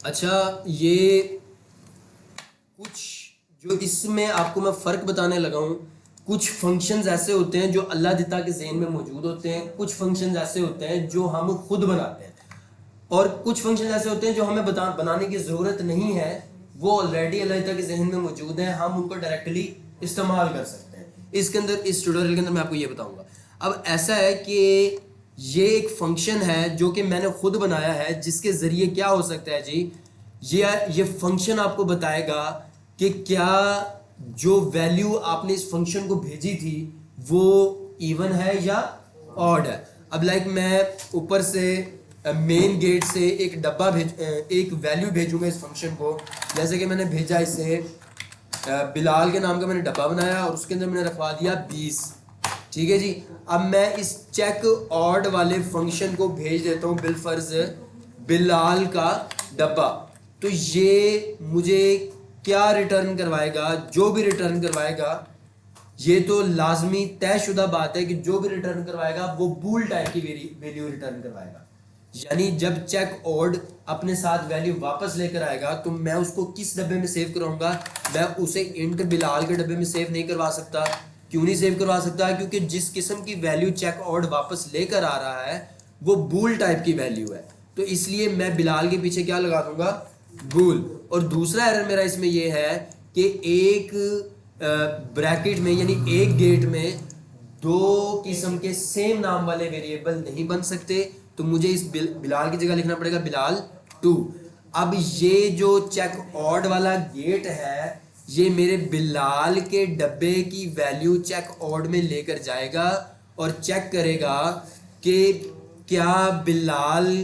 अच्छा, ये कुछ जो इसमें आपको मैं फ़र्क बताने लगा हूँ। कुछ फंक्शंस ऐसे होते हैं जो अल्लाह ताला के ज़हन में मौजूद होते हैं, कुछ फंक्शंस ऐसे होते हैं जो हम खुद बनाते हैं, और कुछ फंक्शंस ऐसे होते हैं जो हमें बनाने की ज़रूरत नहीं है, वो ऑलरेडी अल्लाह ताला के ज़हन में मौजूद हैं, हम उनको डायरेक्टली इस्तेमाल कर सकते हैं। इसके अंदर, इस ट्यूटोरियल के अंदर मैं आपको ये बताऊंगा। अब ऐसा है कि ये एक फंक्शन है जो कि मैंने खुद बनाया है, जिसके ज़रिए क्या हो सकता है जी, ये फंक्शन आपको बताएगा कि क्या जो वैल्यू आपने इस फंक्शन को भेजी थी वो इवन है या ऑड है। अब लाइक मैं ऊपर से मेन गेट से एक डब्बा एक वैल्यू भेजूंगा इस फंक्शन को। जैसे कि मैंने भेजा इसे बिलाल के नाम का मैंने डब्बा बनाया और उसके अंदर मैंने रखवा दिया 20। ठीक है जी। अब मैं इस चेक ऑड वाले फंक्शन को भेज देता हूँ बिलफर्ज बिलाल का डब्बा। तो ये मुझे क्या रिटर्न करवाएगा? जो भी रिटर्न करवाएगा, ये तो लाजमी तयशुदा बात है कि जो भी रिटर्न करवाएगा वो बूल टाइप की वैल्यू रिटर्न करवाएगा। यानी जब चेक ऑड अपने साथ वैल्यू वापस लेकर आएगा तो मैं उसको किस डब्बे में सेव कराऊंगा? मैं उसे इंट बिलाल के डब्बे में सेव नहीं करवा सकता। क्यों नहीं सेव करवा सकता? क्योंकि जिस किस्म की वैल्यू चेक ऑड वापस लेकर आ रहा है वो बूल टाइप की वैल्यू है, तो इसलिए मैं बिलाल के पीछे क्या लगा दूंगा? बूल। और दूसरा एरर मेरा इसमें यह है कि एक ब्रैकेट में, यानी एक गेट में दो किस्म के सेम नाम वाले वेरिएबल नहीं बन सकते, तो मुझे इस बिलाल की जगह लिखना पड़ेगा बिलाल 2। अब ये जो चेक ऑड वाला गेट है, ये मेरे बिलाल के डब्बे की वैल्यू चेक ऑड में लेकर जाएगा और चेक करेगा कि क्या बिलाल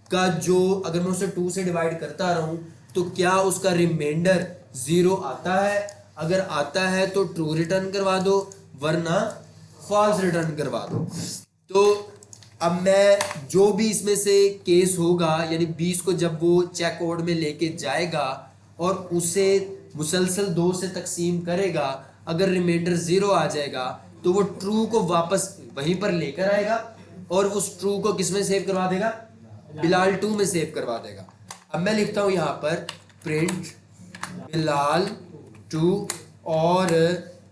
का जो, अगर मैं उसे 2 से डिवाइड करता रहूं तो क्या उसका रिमाइंडर 0 आता है? अगर आता है तो ट्रू रिटर्न करवा दो, वरना फॉल्स रिटर्न करवा दो। तो अब मैं जो भी इसमें से केस होगा, यानी 20 को जब वो चेक कोड में लेके जाएगा और उसे मुसलसल 2 से तकसीम करेगा, अगर रिमाइंडर 0 आ जाएगा तो वो ट्रू को वापस वहीं पर लेकर आएगा और उस ट्रू को किस में सेव करवा देगा? बिलाल 2 में सेव करवा देगा। अब मैं लिखता हूं यहां पर प्रिंट बिलाल 2, और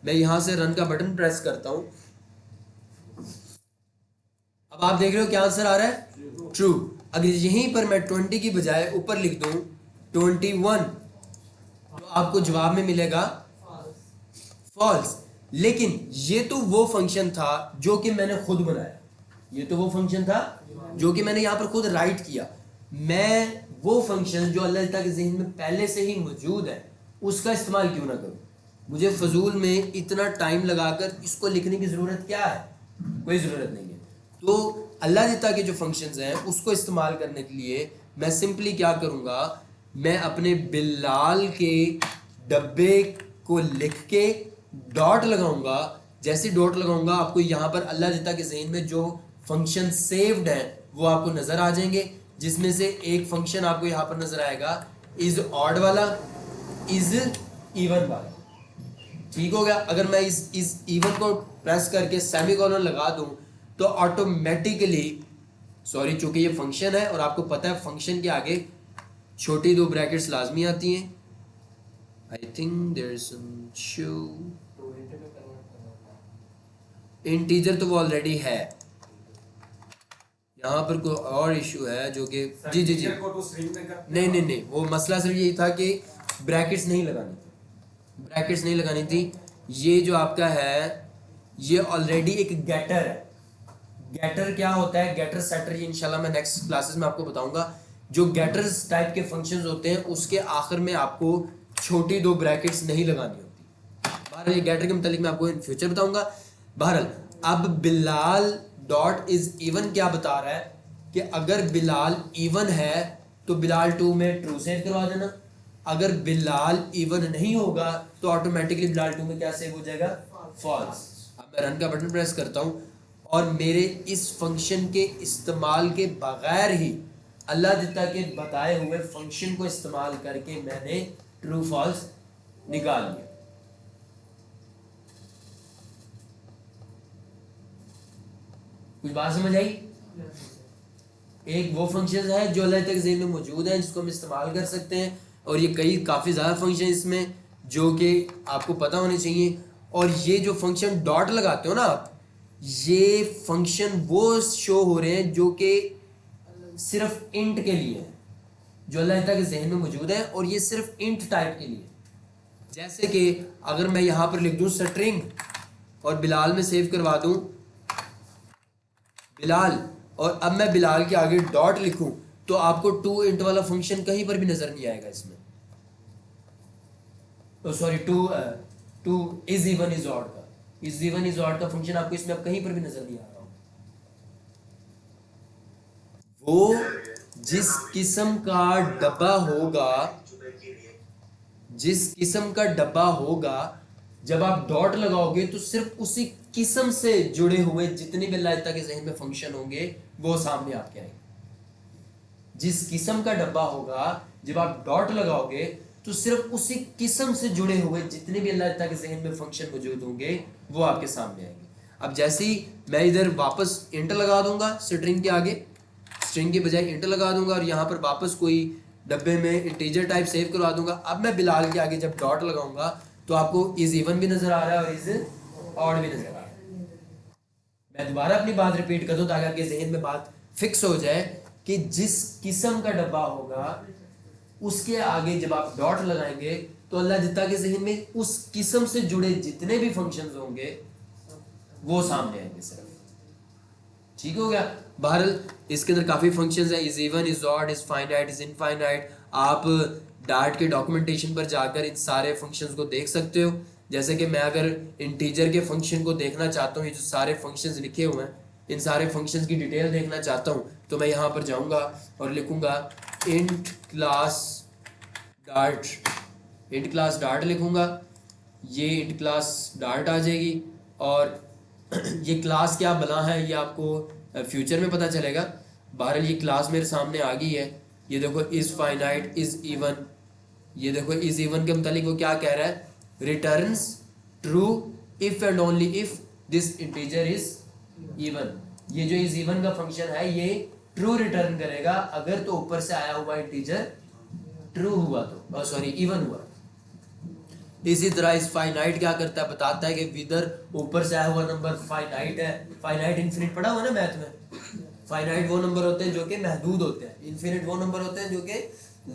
मैं यहां से रन का बटन प्रेस करता हूं। अब आप देख रहे हो क्या आंसर आ रहा है? ट्रू। अगर यहीं पर मैं 20 की बजाय ऊपर लिख दूं 21, तो आपको जवाब में मिलेगा फॉल्स। लेकिन ये तो वो फंक्शन था जो कि मैंने खुद बनाया, ये तो वो फंक्शन था जो कि मैंने यहां पर खुद राइट किया। मैं वो फंक्शन जो अल्लाह ताला के ज़हन में पहले से ही मौजूद है उसका इस्तेमाल क्यों ना करूं? मुझे फजूल में इतना टाइम लगाकर इसको लिखने की ज़रूरत क्या है? कोई ज़रूरत नहीं है। तो अल्लाह ताला के जो फंक्शंस हैं उसको इस्तेमाल करने के लिए मैं सिंपली क्या करूंगा? मैं अपने बिलाल के डब्बे को लिख के डॉट लगाऊंगा। जैसे डॉट लगाऊंगा आपको यहाँ पर अल्लाह ताला के ज़हन में जो फंक्शन सेव्ड है वो आपको नज़र आ जाएंगे, जिसमें से एक फंक्शन आपको यहाँ पर नज़र आएगा इज ऑड वाला, इज इवन वाला। ठीक हो गया? अगर मैं इस इवन को प्रेस करके सेमीकोलन लगा दूं तो ऑटोमेटिकली, सॉरी, चूंकि ये फंक्शन है और आपको पता है फंक्शन के आगे छोटी 2 ब्रैकेट्स लाजमी आती हैं। I think there is some issue. Integer तो वो ऑलरेडी है, यहाँ पर कोई और इशू है जो कि जी जी जी नहीं नहीं नहीं, वो मसला सिर्फ यही था कि ब्रैकेट्स नहीं लगानी थी, ब्रैकेट्स नहीं लगानी थी। ये जो आपका है ये ऑलरेडी एक गेटर है। गेटर क्या होता है? गेटर सेटर, ये इंशाल्लाह मैं नेक्स्ट क्लासेस में आपको बताऊंगा। जो गेटर्स टाइप के फंक्शंस होते हैं उसके आखिर में आपको छोटी 2 ब्रैकेट्स नहीं लगानी होती। बहरहाल ये गेटर के मतलब मैं आपको इन फ्यूचर बताऊंगा। बहरहाल अब बिलाल डॉट इज इवन क्या बता रहा है कि अगर बिलाल इवन है तो बिलाल 2 में ट्रू सेव करवा देना। अगर बिलाल इवन नहीं होगा तो ऑटोमेटिकली बिलाल 2 में क्या सेव हो जाएगा? फॉल्स। अब मैं रन का बटन प्रेस करता हूं और मेरे इस फंक्शन के इस्तेमाल के बगैर ही अल्लाह ताला के बताए हुए फंक्शन को इस्तेमाल करके मैंने ट्रू फॉल्स निकाल लिया। कुछ बात समझ आई? एक वो फंक्शन है जो अल्लाह तक ज़हन में मौजूद है जिसको हम इस्तेमाल कर सकते हैं, और ये काफ़ी ज़्यादा फंक्शन इसमें जो कि आपको पता होने चाहिए। और ये जो फंक्शन डॉट लगाते हो ना आप, ये फंक्शन वो शो हो रहे हैं जो कि सिर्फ इंट के लिए है, जो अल्लाह तक ज़हन में मौजूद है, और ये सिर्फ इंट टाइप के लिए। जैसे कि अगर मैं यहाँ पर लिख दूँ स्ट्रिंग और बिलाल में सेव करवा दूँ बिलाल, और अब मैं बिलाल के आगे डॉट लिखूं, तो आपको टू इंट वाला फंक्शन कहीं पर भी नजर नहीं आएगा इसमें। Sorry, two is even is odd का, इज इवन इज ऑड का फंक्शन आपको इसमें अब कहीं पर भी नजर नहीं आ रहा हो। वो जिस किस्म का डब्बा होगा, जिस किस्म का डब्बा होगा, जब आप डॉट लगाओगे तो सिर्फ उसी किस्म से जुड़े हुए जितने भी अल्लाह ताला के ज़हन में फंक्शन होंगे वो सामने आपके आएंगे। जिस किस्म का डब्बा होगा, जब आप डॉट लगाओगे तो सिर्फ उसी किस्म से जुड़े हुए जितने भी अल्लाह ताला के ज़हन में फंक्शन मौजूद होंगे वो आपके सामने आएंगे। अब जैसे ही मैं इधर वापस इंट लगा दूंगा स्ट्रिंग के आगे, स्ट्रिंग के बजाय इंट लगा दूंगा, और यहाँ पर वापस कोई डब्बे में इंटीजर टाइप सेव करवा दूंगा। अब मैं बिलाल के आगे जब डॉट लगाऊंगा तो आपको इज इवन भी नजर आ रहा है और इज ऑड भी नजर आ रहा है। मैं दोबारा अपनी बात रिपीट कर दूं ताकि आपके जहन में बात फिक्स हो जाए कि जिस किस्म का डब्बा होगा उसके आगे जब आप डॉट लगाएंगे तो अल्लाह ताला के जहन में उस किस्म से जुड़े जितने भी फंक्शंस होंगे वो सामने आएंगे सिर्फ। ठीक हो गया। बहरहाल इसके अंदर काफ़ी फंक्शंस हैं, is even, is odd, is finite, is infinite. आप डार्ट के डॉक्यूमेंटेशन पर जाकर इन सारे फंक्शंस को देख सकते हो। जैसे कि मैं अगर इंटीजर के फंक्शन को देखना चाहता हूँ, ये जो सारे फंक्शंस लिखे हुए हैं इन सारे फंक्शंस की डिटेल देखना चाहता हूँ, तो मैं यहाँ पर जाऊँगा और लिखूँगा int class dart, int class dart लिखूँगा, ये इंट क्लास डार्ट आ जाएगी। और ये क्लास क्या बना है ये आपको फ्यूचर में पता चलेगा। बहरहाल ये क्लास मेरे सामने आ गई है। ये देखो इज़ फाइनाइट, इज़ इवन, ये देखो इज़ इवन के मतलब वो क्या कह रहा है, returns true if and only if this integer is even. ये जो इज़ इवन का फंक्शन है ये ट्रू रिटर्न करेगा अगर तो ऊपर से आया हुआ इंटीजर ट्रू हुआ तो, सॉरी इवन हुआ। इसी तरह इस फाइनाइट क्या करता है, बताता है कि विदर ऊपर से आया हुआ नंबर फाइनाइट है। फाइनाइट इन्फिनिट पढ़ा हुआ ना मैथ में, फाइनाइट वो नंबर होते हैं जो कि महदूद होते हैं, इन्फिनिट वो नंबर होते हैं जो कि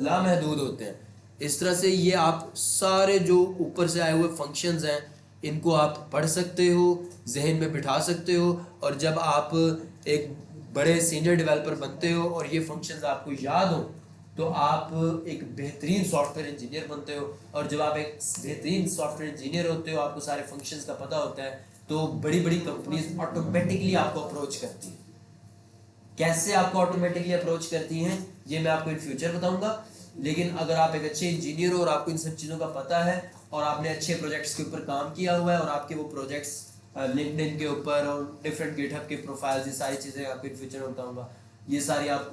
लामहदूद होते हैं। इस तरह से ये आप सारे जो ऊपर से आए हुए फंक्शंस हैं इनको आप पढ़ सकते हो, जहन में बिठा सकते हो, और जब आप एक बड़े सीनियर डेवलपर बनते हो और ये फंक्शंस आपको याद हो तो आप एक बेहतरीन सॉफ्टवेयर इंजीनियर बनते हो। और जब आप एक बेहतरीन सॉफ्टवेयर इंजीनियर होते हो, आपको सारे फंक्शंस का पता होता है, तो बड़ी बड़ी कंपनीज ऑटोमेटिकली आपको अप्रोच करती हैं। कैसे आपको ऑटोमेटिकली अप्रोच करती हैं ये मैं आपको इन फ्यूचर बताऊंगा। लेकिन अगर आप एक अच्छे इंजीनियर हो और आपको इन सब चीज़ों का पता है और आपने अच्छे प्रोजेक्ट्स के ऊपर काम किया हुआ है और आपके वो प्रोजेक्ट्स लिंक्डइन के ऊपर और डिफरेंट गिटहब के प्रोफाइल्स, ये सारी चीज़ें आपको इन फ्यूचर में बताऊंगा, ये सारी आप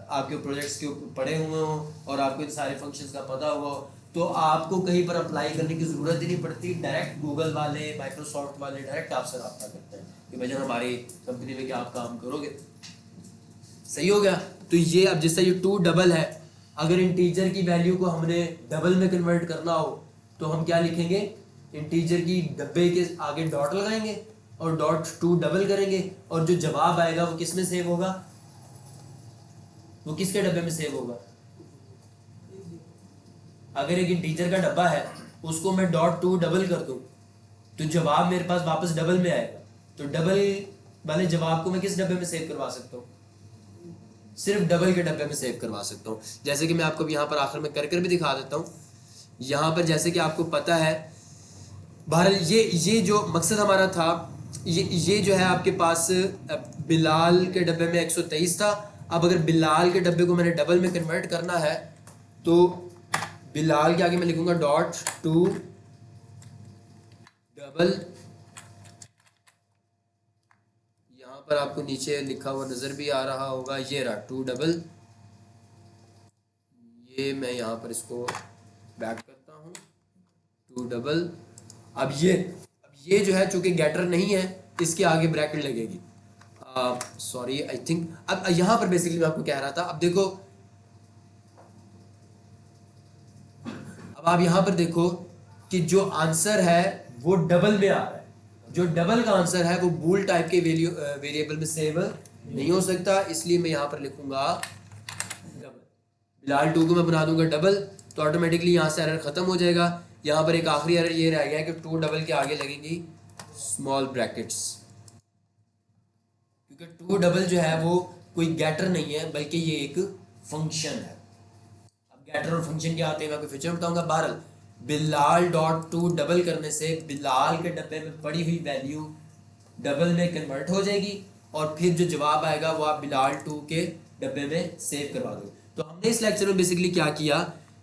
आपके प्रोजेक्ट्स के ऊपर पढ़े हुए हो और आपको इन सारे फंक्शंस का पता हुआ हो, तो आपको कहीं पर अप्लाई करने की ज़रूरत ही नहीं पड़ती। डायरेक्ट गूगल वाले, माइक्रोसॉफ्ट वाले डायरेक्ट आपसे रब्ता करते हैं कि भाई हमारी कंपनी में क्या आप काम करोगे। सही हो गया। तो ये अब जैसे ये टू डबल है, अगर इंटीजर की वैल्यू को हमने डबल में कन्वर्ट करना हो तो हम क्या लिखेंगे, इंटीजर की डब्बे के आगे डॉट लगाएंगे और डॉट टू डबल करेंगे, और जो जवाब आएगा वो किस में सेव होगा, वो किसके डब्बे में सेव होगा। अगर एक इंटीजर का डब्बा है उसको मैं डॉट टू डबल कर दूं तो जवाब मेरे पास वापस डबल में आएगा। तो डबल वाले जवाब को मैं किस डब्बे में सेव करवा सकता हूँ, सिर्फ डबल के डब्बे में सेव करवा सकता हूँ। जैसे कि मैं आपको यहाँ पर आखिर में कर भी दिखा देता हूँ। यहाँ पर जैसे कि आपको पता है, बहरहाल ये जो मकसद हमारा था, ये जो है आपके पास बिलाल के डब्बे में 123 था। अब अगर बिलाल के डब्बे को मैंने डबल में कन्वर्ट करना है तो बिलाल के आगे मैं लिखूंगा डॉट टू डबल। यहाँ पर आपको नीचे लिखा हुआ नज़र भी आ रहा होगा, ये रहा टू डबल। ये मैं यहाँ पर इसको बैक करता हूँ, टू डबल। अब ये जो है चूंकि गेटर नहीं है इसके आगे ब्रैकेट लगेगी। सॉरी आई थिंक अब यहाँ पर बेसिकली मैं आपको कह रहा था, अब देखो, अब आप यहाँ पर देखो कि जो आंसर है वो डबल में आ रहा है। जो डबल का आंसर है वो बूल टाइप के वेरिएबल में सेव नहीं हो सकता, इसलिए मैं यहाँ पर लिखूंगा डबल। बिलाल 2 को मैं बना दूंगा डबल, तो ऑटोमेटिकली यहाँ से एरर खत्म हो जाएगा। यहाँ पर एक आखिरी एरर ये रह गया है कि 2 डबल के आगे लगेंगी स्मॉल ब्रैकेट्स, क्योंकि 2 डबल जो है वो कोई गेटर नहीं है बल्कि ये एक फंक्शन है। अब गेटर और फंक्शन क्या आते हैं मैं आपको फ्यूचर में बताऊंगा। बहरहाल बिलाल डॉट 2 डबल करने से बिलाल के डब्बे में पड़ी हुई वैल्यू डबल में कन्वर्ट हो जाएगी और फिर जो जवाब आएगा वो आप बिलाल 2 के डब्बे में सेव करवा दो। तो हमने इस लेक्चर में बेसिकली क्या किया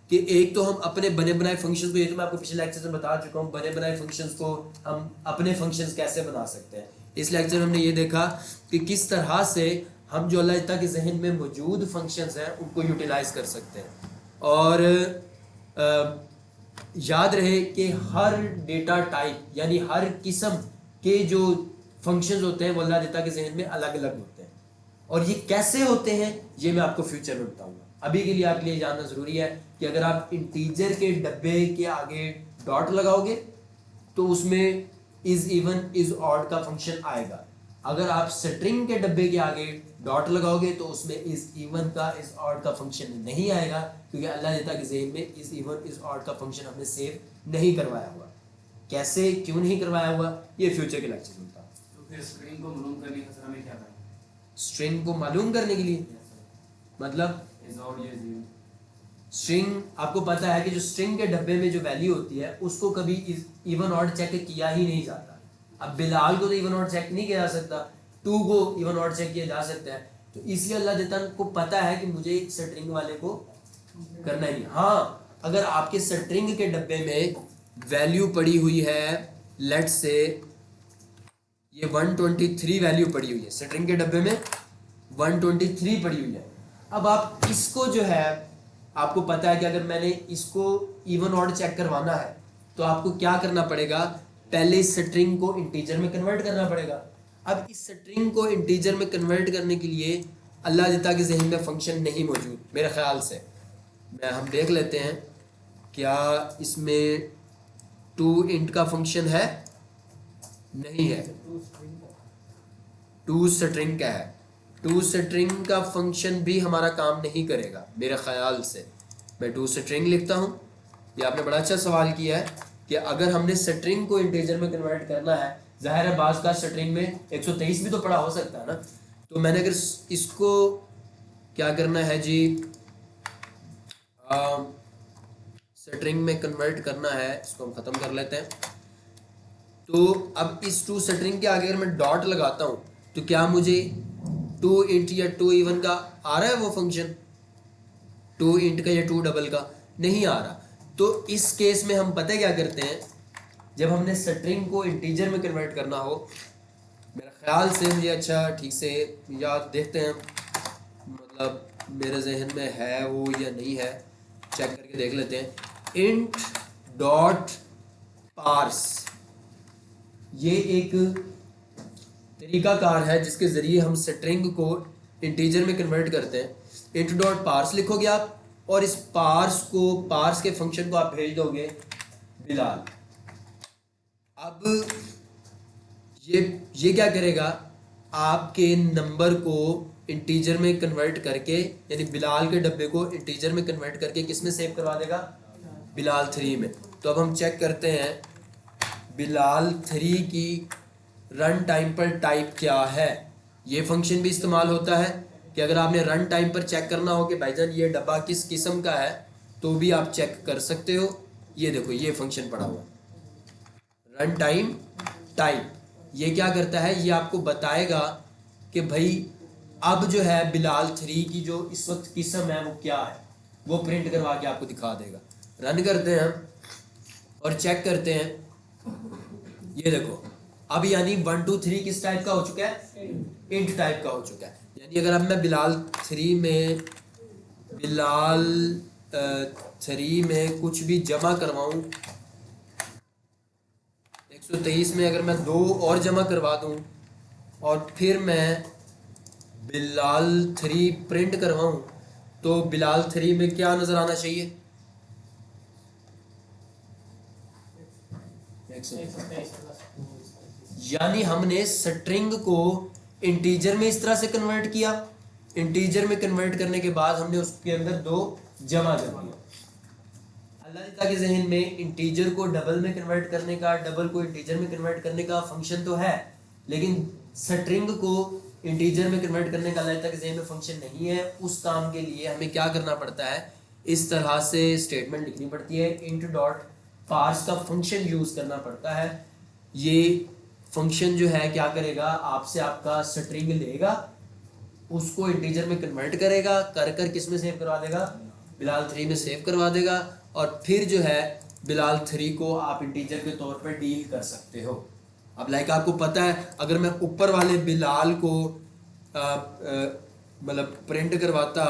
कि एक तो हम अपने बने बनाए फंक्शंस को, ये तो मैं आपको पिछले लेक्चर में बता चुका हूँ, बने बनाए फंक्शंस को हम अपने फंक्शंस कैसे बना सकते हैं। इस लेक्चर में हमने ये देखा कि किस तरह से हम जो अल्लाह ताला के जहन में मौजूद फंक्शंस हैं उनको यूटिलाइज कर सकते हैं। और याद रहे कि हर डेटा टाइप यानी हर किस्म के जो फंक्शंस होते हैं वो अल्लाह ताला के जहन में अलग अलग होते हैं, और ये कैसे होते हैं ये मैं आपको फ्यूचर में बताऊंगा। अभी के लिए आपके लिए जानना जरूरी है कि अगर आप इंटीजर के डब्बे के आगे डॉट लगाओगे तो उसमें इज इवन इज ऑड का फंक्शन आएगा। अगर आप स्ट्रिंग के डब्बे के आगे डॉट लगाओगे तो उसमें इज इवन का इज ऑड का फंक्शन नहीं आएगा, क्योंकि अल्लाह ताला के ज़हन में इज इवन इज ऑड का फंक्शन हमने सेव नहीं करवाया हुआ। कैसे, क्यों नहीं करवाया हुआ, ये फ्यूचर के लेक्चर में बताऊं। तो फिर स्ट्रिंग को मालूम करने का सर हमें क्या करें? स्ट्रिंग को मालूम करने के लिए मतलब इज ऑड या इज इवन? स्ट्रिंग आपको पता है कि जो स्ट्रिंग के डब्बे में जो वैल्यू होती है उसको कभी इवन ऑड चेक किया ही नहीं जाता। अब बिलाल को तो इवन ऑड चेक नहीं किया जा सकता, 2 को इवन ऑड चेक किया जा सकता है, तो इसलिए अल्लाह ताला को पता है कि मुझे स्ट्रिंग वाले को करना ही। हाँ, अगर आपके स्ट्रिंग के डब्बे में वैल्यू पड़ी हुई है, लेट्स से ये 123 वैल्यू पड़ी हुई है, स्ट्रिंग के डब्बे में 123 पड़ी हुई है। अब आप इसको जो है, आपको पता है कि अगर मैंने इसको इवन ऑड चेक करवाना है तो आपको क्या करना पड़ेगा, पहले इस स्ट्रिंग को इंटीजर में कन्वर्ट करना पड़ेगा। अब इस स्ट्रिंग को इंटीजर में कन्वर्ट करने के लिए अल्लाह ताला के ज़हन में फंक्शन नहीं मौजूद मेरे ख्याल से। हम देख लेते हैं क्या इसमें 2 इंट का फंक्शन है, नहीं है, 2 स्ट्रिंग का है। 2 स्ट्रिंग का फंक्शन भी हमारा काम नहीं करेगा मेरे ख्याल से। मैं 2 स्ट्रिंग लिखता हूँ। ये आपने बड़ा अच्छा सवाल किया है कि अगर हमने स्ट्रिंग को इंटीजर में कन्वर्ट करना है, जाहिर है बाज़ का स्ट्रिंग में 123 भी तो पड़ा हो सकता है ना, तो मैंने अगर इसको क्या करना है जी, स्ट्रिंग में कन्वर्ट करना है, इसको हम ख़त्म कर लेते हैं। तो अब इस 2 स्ट्रिंग के आगे अगर मैं डॉट लगाता हूँ तो क्या मुझे 2 इंट या 2 इवन का आ रहा है वो फंक्शन? 2 इंट का या 2 डबल का नहीं आ रहा। तो इस केस में हम पता क्या करते हैं, जब हमने स्ट्रिंग को इंटीजर में कन्वर्ट करना हो, मेरे ख्याल से मुझे अच्छा ठीक से याद, देखते हैं मतलब मेरे जहन में है वो या नहीं है, चेक करके देख लेते हैं। इंट डॉट पार्स ये एक तरीकाकार है जिसके ज़रिए हम स्ट्रिंग को इंटीजर में कन्वर्ट करते हैं। इंट डॉट पार्स लिखोगे आप और इस पार्स के फंक्शन को आप भेज दोगे बिलाल। अब ये क्या करेगा, आपके नंबर को इंटीजर में कन्वर्ट करके, यानी बिलाल के डब्बे को इंटीजर में कन्वर्ट करके किस में सेव करवा देगा, बिलाल 3 में। तो अब हम चेक करते हैं बिलाल 3 की रन टाइम पर टाइप क्या है। ये फंक्शन भी इस्तेमाल होता है कि अगर आपने रन टाइम पर चेक करना हो कि भाईजान ये डब्बा किस किस्म का है तो भी आप चेक कर सकते हो। ये देखो ये फंक्शन पड़ा हुआ रन टाइम टाइप, ये क्या करता है, ये आपको बताएगा कि भाई अब जो है बिलाल 3 की जो इस वक्त किस्म है वो क्या है, वो प्रिंट करवा के आपको दिखा देगा। रन करते हैं और चेक करते हैं, ये देखो अब यानी 1 2 3 किस टाइप का हो चुका है, इंट टाइप का हो चुका है। यानी अगर अब मैं बिलाल 3 में कुछ भी जमा करवाऊं, 123 में अगर मैं 2 और जमा करवा दूं और फिर मैं बिलाल 3 प्रिंट करवाऊं तो बिलाल 3 में क्या नजर आना चाहिए? 127। यानी हमने स्ट्रिंग को इंटीजर में इस तरह से कन्वर्ट किया, इंटीजर में कन्वर्ट करने के बाद हमने उसके अंदर 2 जमा कर दिया। अल्लाह ताला के जहन में इंटीजर को डबल में कन्वर्ट करने का, डबल को इंटीजर में कन्वर्ट करने का फंक्शन तो है, लेकिन स्ट्रिंग को इंटीजर में कन्वर्ट करने का अल्लाह ताला के जहन में फंक्शन नहीं है। उस काम के लिए हमें क्या करना पड़ता है? इस तरह से स्टेटमेंट लिखनी पड़ती है, इंट डॉट पार्स का फंक्शन यूज करना पड़ता है। ये फंक्शन जो है क्या करेगा, आपसे आपका स्ट्रिंग लेगा, उसको इंटीजर में कन्वर्ट करेगा, कर किस में सेव करवा देगा? बिलाल 3 में सेव करवा देगा, और फिर जो है बिलाल 3 को आप इंटीजर के तौर पर डील कर सकते हो। अब लाइक आपको पता है, अगर मैं ऊपर वाले बिलाल को मतलब प्रिंट करवाता,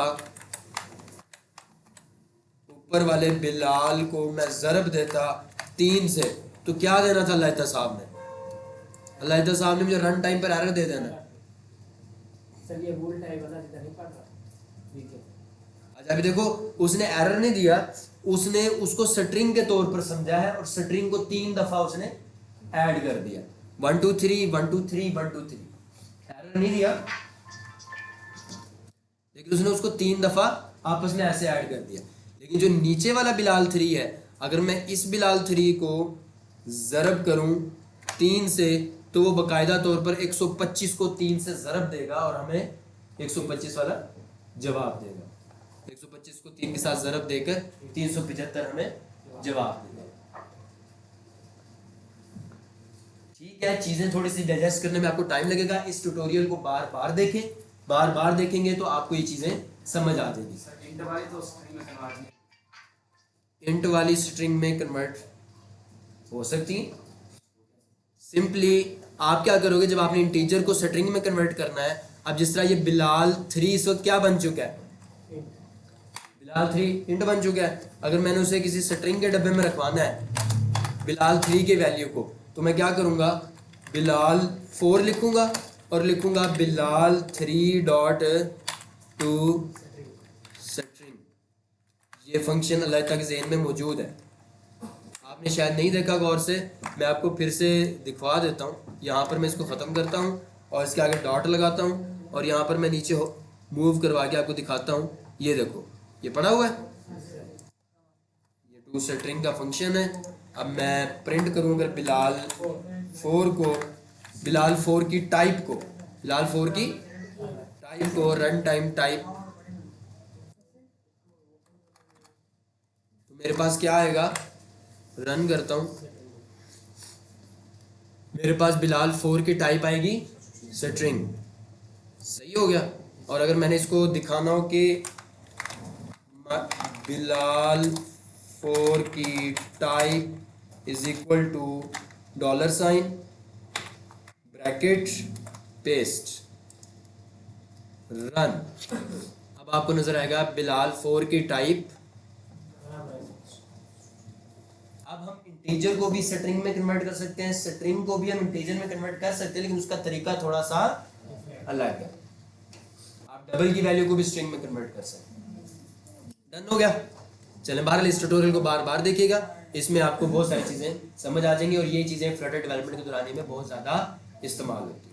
ऊपर वाले बिलाल को मैं ज़रब देता 3 से, तो क्या देना था अल्लाह साहब ने? अल्लाह साहब ने मुझे रन टाइम पर एरर दे देना। सर ये बोल टाइप वाला जितना नहीं पढ़ रहा, ठीक है। अच्छा अभी देखो, उसने एरर नहीं दिया, उसने उसको स्ट्रिंग के तौर पर समझा है और स्ट्रिंग को 3 दफा उसने ऐड कर दिया, 1 2 3 1 2 3 1 2 3, एरर नहीं दिया, लेकिन उसने उसको 3 दफा आपस में ऐसे ऐड कर दिया। लेकिन जो नीचे वाला बिलाल 3 है, अगर मैं इस बिलाल 3 को ज़रब करूं 3 से, तो वो बाकायदा तौर पर 125 को 3 से ज़रब देगा और हमें 125 वाला जवाब देगा। 125 को 3 के साथ ज़रब देकर 375 हमें जवाब देगा। ठीक है, चीज़ें थोड़ी सी डाइजेस्ट करने में आपको टाइम लगेगा। इस ट्यूटोरियल को बार बार देखें, बार बार देखेंगे तो आपको ये चीज़ें समझ आ जाएगी। सर इंट वाली तो स्ट्रिंग में कन्वर्ट नहीं, इंट वाली स्ट्रिंग में कन्वर्ट हो सकती है। सिंपली आप क्या करोगे, जब आपने इंटीजर को स्ट्रिंग में कन्वर्ट करना है, अब जिस तरह ये बिलाल 3 इस वक्त क्या बन चुका है? बिलाल 3 इंट बन चुका है। अगर मैंने उसे किसी स्ट्रिंग के डब्बे में रखवाना है बिलाल 3 के वैल्यू को, तो मैं क्या करूँगा, बिलाल 4 लिखूँगा और लिखूँगा बिलाल 3 डॉट टू स्ट्रिंग। ये फंक्शन अल्लाह ताला के ज़हन में मौजूद है, आपने शायद नहीं देखा गौर से, मैं आपको फिर से दिखवा देता हूँ। यहाँ पर मैं इसको ख़त्म करता हूँ और इसके आगे डॉट लगाता हूँ, और यहाँ पर मैं नीचे मूव करवा के आपको दिखाता हूँ। ये देखो, ये पड़ा हुआ है, ये टू स्ट्रिंग का फंक्शन है। अब मैं प्रिंट करूँ अगर बिलाल 4 को, बिलाल 4 की टाइप को, बिलाल 4 की टाइप को रन टाइम टाइप, तो मेरे पास क्या आएगा? रन करता हूँ, मेरे पास बिलाल 4 की टाइप आएगी स्ट्रिंग। सही हो गया। और अगर मैंने इसको दिखाना हो कि बिलाल 4 की type is equal to $, bracket, paste, run, अब आपको नजर आएगा बिलाल 4 की टाइप। अब हम इंटीजर को भी स्ट्रिंग में कन्वर्ट कर सकते हैं, स्ट्रिंग को भी हम इंटीजर में कन्वर्ट कर सकते हैं, लेकिन उसका तरीका थोड़ा सा अलग है। आप डबल की वैल्यू को भी स्ट्रिंग में कन्वर्ट कर सकते हैं। डन हो गया। चलें, बहरहाल इस ट्यूटोरियल को बार बार देखिएगा, इसमें आपको बहुत सारी चीज़ें समझ आ जाएंगी, और ये चीज़ें फ्लटर डेवलपमेंट के दौरान में बहुत ज़्यादा इस्तेमाल होती है।